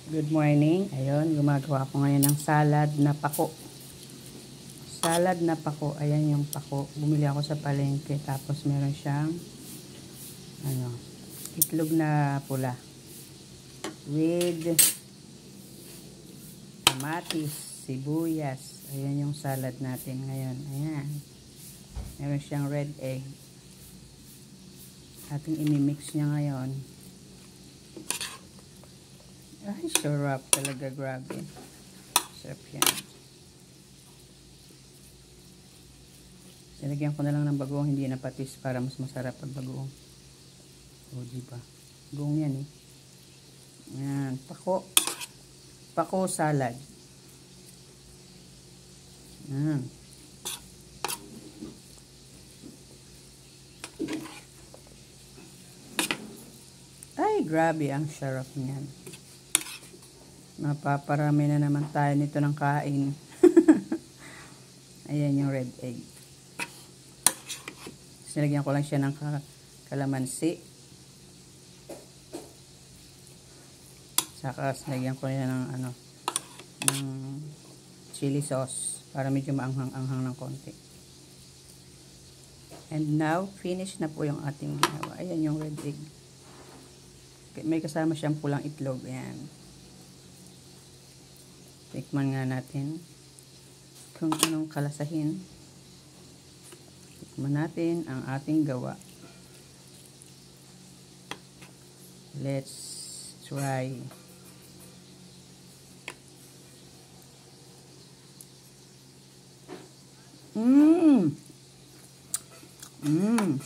Good morning. Ayun, gumagawa ko ngayon ng salad na pako. Salad na pako. Ayan yung pako. Bumili ako sa palengke. Tapos meron siyang itlog na pula. With kamatis, sibuyas. Ayan yung salad natin ngayon. Ayan. Meron siyang red egg. Ating imimix niya ngayon. Ay, sarap talaga, grabe. Sarap yan. Nilagyan ko na lang ng bagoong, hindi na patis para mas masarap pag bagoong. O, diba? Bagoong yan eh. Ayan, pako. Pako salad. Ayan. Ay, grabe, ang sarap niyan. Mapaparami na naman tayo nito ng kain. Ayan yung red egg. Sinagyan ko lang siya ng kalamansi. Saka sinagyan ko niya ng ng chili sauce para medyo maanghang-anghang ng konti. And now, finish na po yung ating ginawa. Ayan yung red egg. May kasama siyang pulang itlog. Ayan. Tikman nga natin kung anong kalasahin. Tikman natin ang ating gawa. Let's try.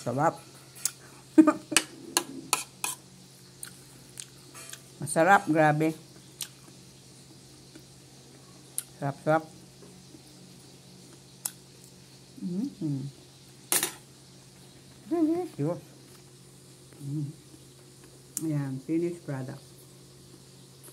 Sarap. Masarap, grabe. Sarap-sarap. Delicious. Ayan, finished product.